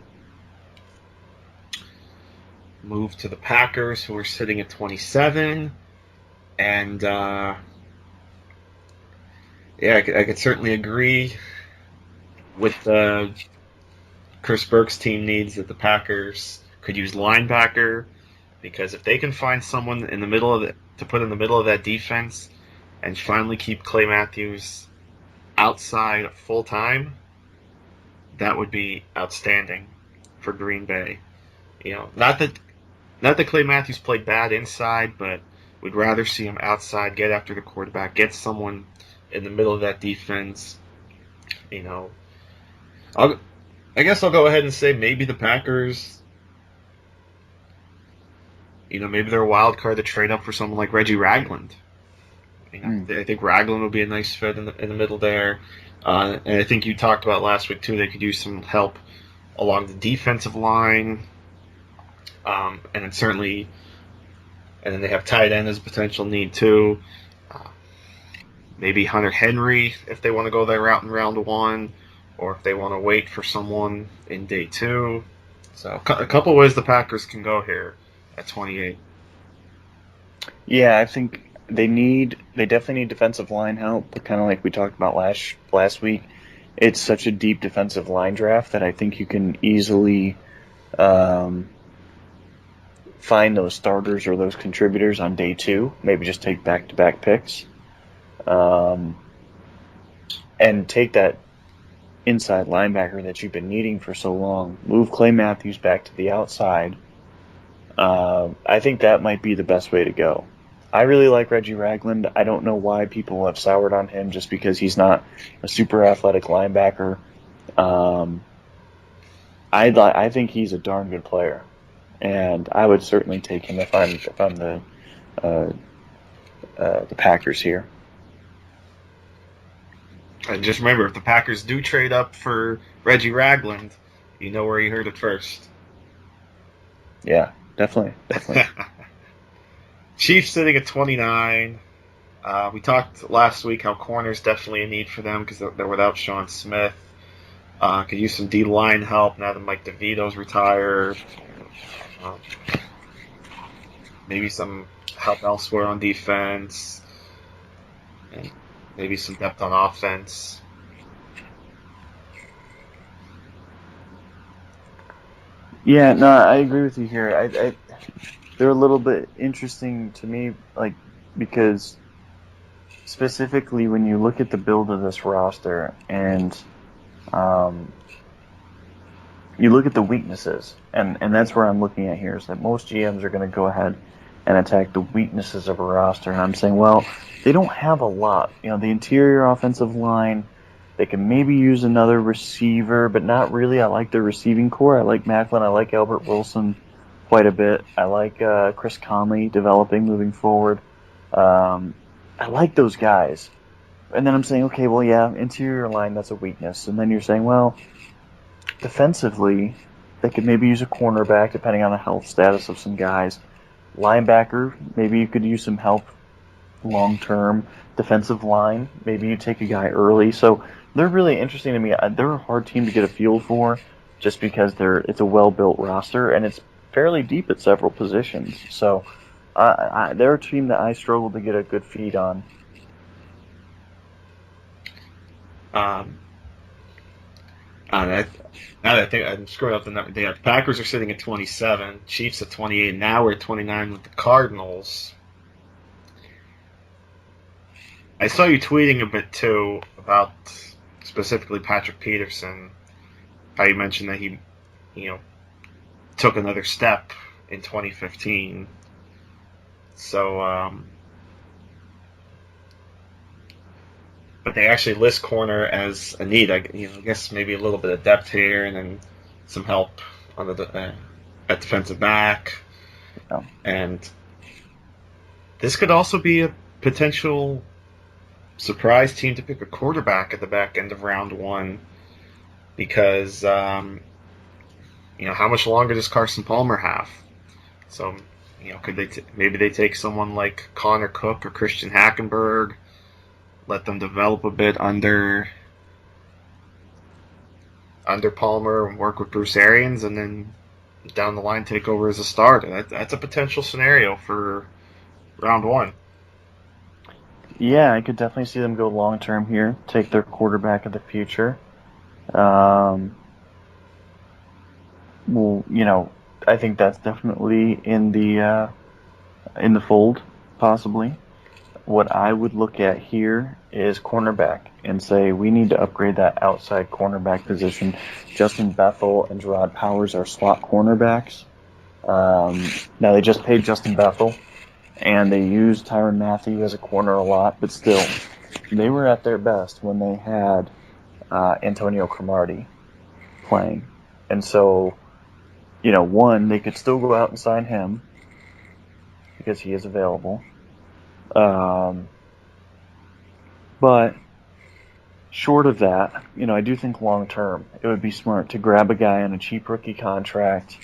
Move to the Packers, who are sitting at 27. And, I could certainly agree with Chris Burke's team needs that the Packers could use linebacker, because if they can find someone in the middle to put in the middle of that defense and finally keep Clay Matthews outside full time, that would be outstanding for Green Bay. Not that Clay Matthews played bad inside, but we'd rather see him outside, get after the quarterback, get someone in the middle of that defense. I guess I'll go ahead and say maybe the Packers, maybe they're a wild card to trade up for someone like Reggie Ragland. I think Ragland would be a nice fit in the middle there. And I think you talked about last week, too, they could use some help along the defensive line. And then they have tight end as a potential need, too. Maybe Hunter Henry, if they want to go that route in round 1, or if they want to wait for someone in day 2. So a couple ways the Packers can go here at 28. Yeah, I think they definitely need defensive line help, but kind of like we talked about last week, it's such a deep defensive line draft that I think you can easily find those starters or those contributors on day 2. Maybe just take back-to-back picks, and take that inside linebacker that you've been needing for so long. Move Clay Matthews back to the outside. I think that might be the best way to go. I really like Reggie Ragland. I don't know why people have soured on him just because he's not a super athletic linebacker. I think he's a darn good player, and I would certainly take him if I'm the Packers here. And just remember, if the Packers do trade up for Reggie Ragland, you know where you heard it first. Yeah, definitely. Chiefs sitting at 29. We talked last week how corner's definitely a need for them because they're without Sean Smith. Could use some D-line help now that Mike DeVito's retired. Maybe some help elsewhere on defense. And maybe some depth on offense. Yeah, no, I agree with you here. They're a little bit interesting to me, like, because specifically when you look at the build of this roster and you look at the weaknesses, and that's where I'm looking at here, is that most GMs are going to go ahead and attack the weaknesses of a roster, and I'm saying, well, they don't have a lot. You know, the interior offensive line, they can maybe use another receiver, but not really. I like their receiving core. I like Macklin. I like Albert Wilson quite a bit. I like Chris Conley developing moving forward. I like those guys. And then I'm saying, okay, well, yeah, interior line, that's a weakness. And then you're saying, well, defensively, they could maybe use a cornerback depending on the health status of some guys. Linebacker, maybe you could use some help long-term. Defensive line, maybe you take a guy early. So they're really interesting to me. They're a hard team to get a feel for just because it's a well-built roster, and it's fairly deep at several positions. So they're a team that I struggle to get a good feed on. Now that I think I'm screwing up the number, the Packers are sitting at 27, Chiefs at 28. Now we're at 29 with the Cardinals. I saw you tweeting a bit too about specifically Patrick Peterson. How you mentioned that he, took another step in 2015. So, but they actually list corner as a need. I guess maybe a little bit of depth here, and then some help on the at defensive back. Yeah. And this could also be a potential surprise team to pick a quarterback at the back end of round one, because how much longer does Carson Palmer have? So could they maybe they take someone like Connor Cook or Christian Hackenberg, let them develop a bit under Palmer and work with Bruce Arians, and then down the line take over as a starter. That's a potential scenario for round one. Yeah, I could definitely see them go long term here, take their quarterback of the future. Well, I think that's definitely in the fold, possibly. What I would look at here is cornerback and say we need to upgrade that outside cornerback position. Justin Bethel and Gerard Powers are slot cornerbacks. Now they just paid Justin Bethel, and they used Tyrann Mathieu as a corner a lot, but still, they were at their best when they had Antonio Cromartie playing. And so, one, they could still go out and sign him because he is available. But short of that, I do think long term it would be smart to grab a guy on a cheap rookie contract,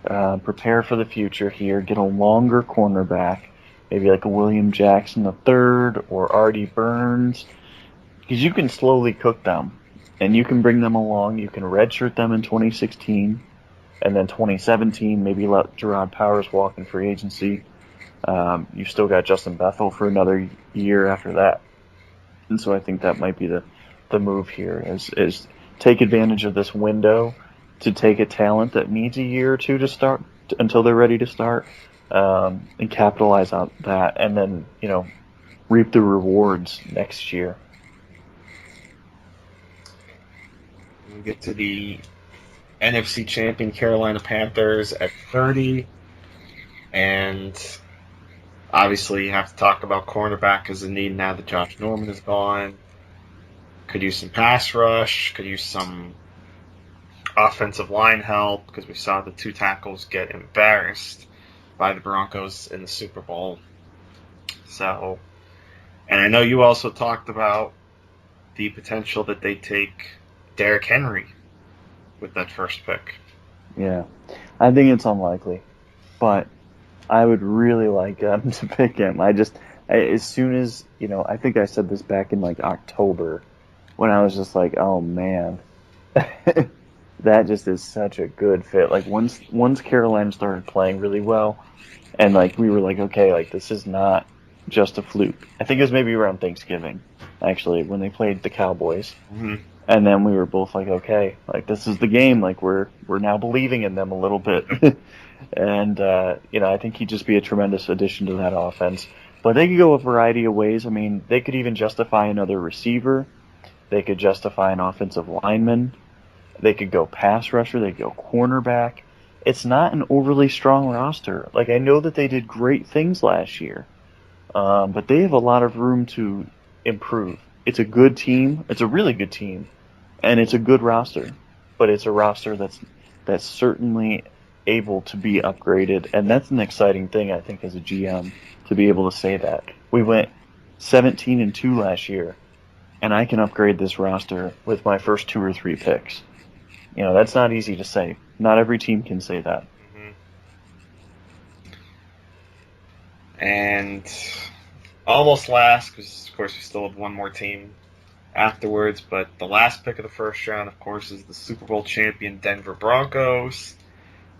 prepare for the future here, get a longer cornerback, maybe like a William Jackson III or Artie Burns, because you can slowly cook them and you can bring them along. You can redshirt them in 2016, and then 2017 maybe let Gerard Powers walk in free agency. You've still got Justin Bethel for another year after that. And so I think that might be the move here is take advantage of this window to take a talent that needs a year or two to start until they're ready to start, and capitalize on that, and then, reap the rewards next year. We get to the NFC champion Carolina Panthers at 30. And obviously you have to talk about cornerback as a need now that Josh Norman is gone. Could use some pass rush. Could use some offensive line help because we saw the two tackles get embarrassed by the Broncos in the Super Bowl. So, and I know you also talked about the potential that they take Derrick Henry with that first pick. Yeah, I think it's unlikely, but I would really like them to pick him. As soon as, I think I said this back in like October when I was just like, oh man, that just is such a good fit. Like once Carolina started playing really well, and like we were like, okay, like this is not just a fluke. I think it was maybe around Thanksgiving, actually, when they played the Cowboys. Mm-hmm. And then we were both like, okay, like this is the game. Like we're now believing in them a little bit. And I think he'd just be a tremendous addition to that offense. But they could go a variety of ways. I mean, they could even justify another receiver. They could justify an offensive lineman. They could go pass rusher. They could go cornerback. It's not an overly strong roster. Like I know that they did great things last year, but they have a lot of room to improve. It's a good team. It's a really good team, and it's a good roster. But it's a roster that's certainly able to be upgraded, and that's an exciting thing, I think, as a GM, to be able to say that. We went 17-2 last year, and I can upgrade this roster with my first 2 or 3 picks. That's not easy to say. Not every team can say that. Mm-hmm. And almost last, because of course we still have one more team afterwards, but the last pick of the first round, of course, is the Super Bowl champion Denver Broncos.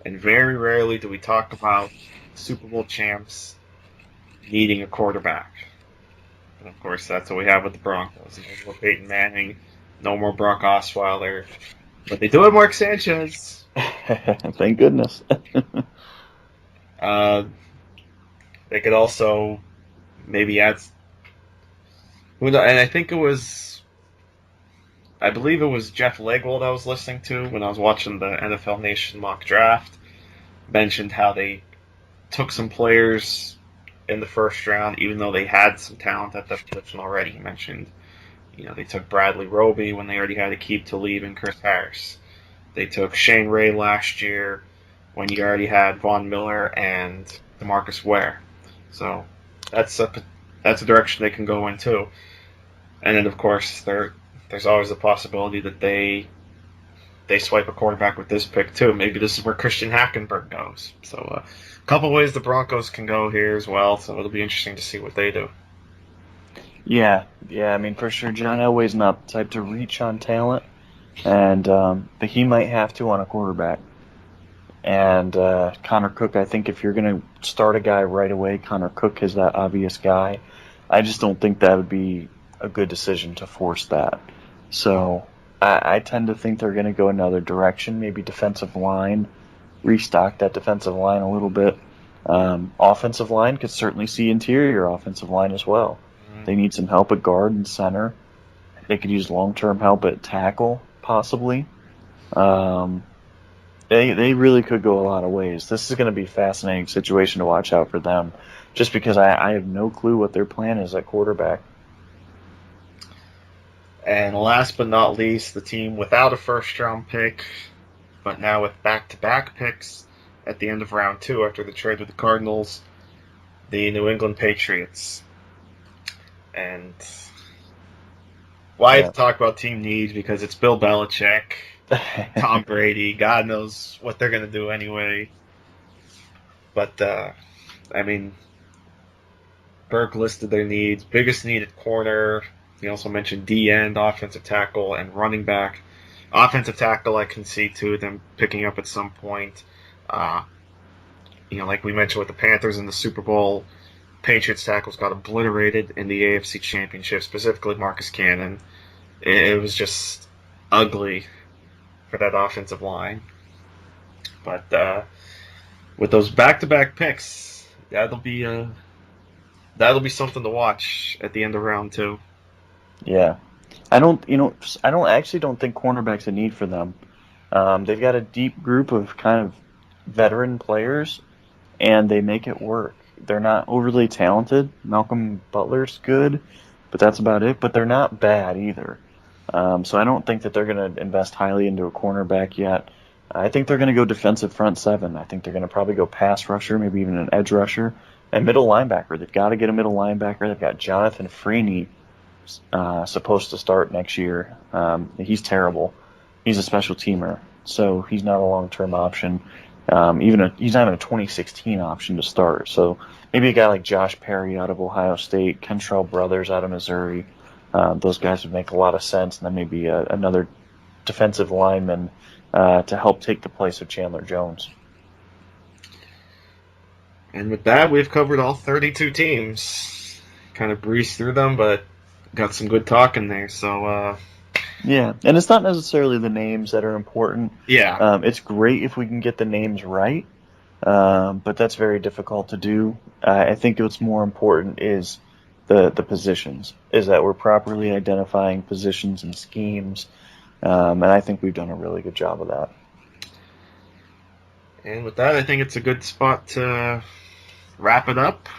And very rarely do we talk about Super Bowl champs needing a quarterback. And of course, that's what we have with the Broncos. No more Peyton Manning, no more Brock Osweiler, but they do have Mark Sanchez. Thank goodness. They could also maybe add. And I believe it was Jeff Legwold I was listening to when I was watching the NFL Nation mock draft, mentioned how they took some players in the first round, even though they had some talent at that position already. He mentioned, they took Bradley Roby when they already had Aqib Talib and Chris Harris. They took Shane Ray last year when you already had Von Miller and DeMarcus Ware. So that's a direction they can go in too. And then of course there's always the possibility that they swipe a quarterback with this pick too. Maybe this is where Christian Hackenberg goes. So a couple ways the Broncos can go here as well. So it'll be interesting to see what they do. Yeah. I mean, for sure, John Elway's not the type to reach on talent, and but he might have to on a quarterback. And Connor Cook, I think if you're going to start a guy right away, Connor Cook is that obvious guy. I just don't think that would be a good decision to force that. So I tend to think they're going to go another direction, maybe defensive line, restock that defensive line a little bit. Offensive line could certainly see interior offensive line as well. Mm-hmm. They need some help at guard and center. They could use long-term help at tackle, possibly. They really could go a lot of ways. This is going to be a fascinating situation to watch out for them, just because I have no clue what their plan is at quarterback. And last but not least, the team without a first-round pick, but now with back-to-back picks at the end of round 2 after the trade with the Cardinals, the New England Patriots. And why I talk about team needs? Because it's Bill Belichick, Tom Brady. God knows what they're going to do anyway. But, Burke listed their needs. Biggest need at corner. He also mentioned D-end, offensive tackle, and running back. Offensive tackle, I can see, too, them picking up at some point. Like we mentioned with the Panthers in the Super Bowl, Patriots tackles got obliterated in the AFC Championship, specifically Marcus Cannon. It was just ugly for that offensive line. But with those back-to-back picks, that'll be something to watch at the end of round 2. Yeah. I don't, I don't think cornerback's a need for them. They've got a deep group of kind of veteran players, and they make it work. They're not overly talented. Malcolm Butler's good, but that's about it. But they're not bad either. So I don't think that they're going to invest highly into a cornerback yet. I think they're going to go defensive front seven. I think they're going to probably go pass rusher, maybe even an edge rusher, and middle linebacker. They've got to get a middle linebacker. They've got Jonathan Freeney supposed to start next year. He's terrible. He's a special teamer, so he's not a long-term option. He's not even a 2016 option to start. So maybe a guy like Josh Perry out of Ohio State, Kentrell Brothers out of Missouri. Those guys would make a lot of sense, and then maybe another defensive lineman to help take the place of Chandler Jones. And with that, we've covered all 32 teams. Kind of breezed through them, but got some good talk in there. So, yeah, and it's not necessarily the names that are important. yeah. It's great if we can get the names right, but that's very difficult to do. I think what's more important is the positions, is that we're properly identifying positions and schemes, and I think we've done a really good job of that. And with that, I think it's a good spot to wrap it up.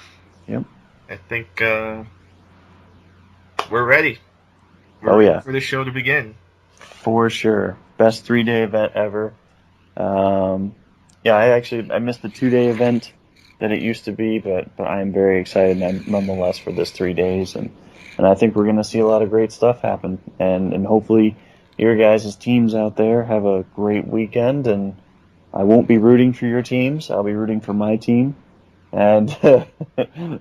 Yep. I think we're ready. We're Oh, ready yeah. for the show to begin. For sure. Best 3-day event ever. Yeah, I missed the 2-day event that it used to be, but I am very excited nonetheless for this 3 days, and I think we're going to see a lot of great stuff happen, and hopefully your guys' teams out there have a great weekend, and I won't be rooting for your teams. I'll be rooting for my team, and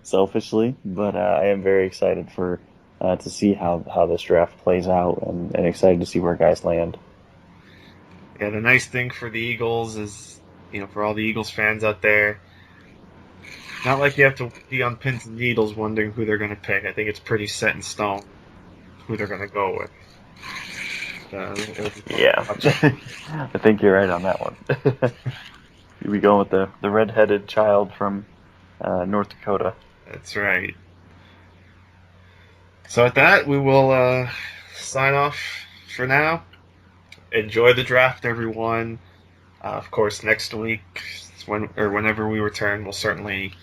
selfishly, but I am very excited to see how this draft plays out, and excited to see where guys land. Yeah, the nice thing for the Eagles is, for all the Eagles fans out there, not like you have to be on pins and needles wondering who they're going to pick. I think it's pretty set in stone who they're going to go with. Yeah, I think you're right on that one. We go with the red-headed child from North Dakota. That's right. So with that, we will sign off for now. Enjoy the draft, everyone. Of course, next week, whenever we return, we'll certainly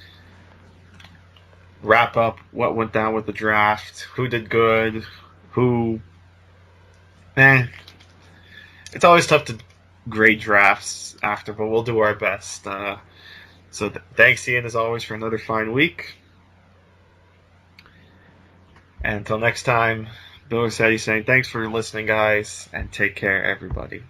wrap up what went down with the draft, who did good, who... It's always tough to grade drafts after, but we'll do our best. So thanks, Ian, as always, for another fine week. And until next time, Bill Rossetti saying thanks for listening, guys, and take care, everybody.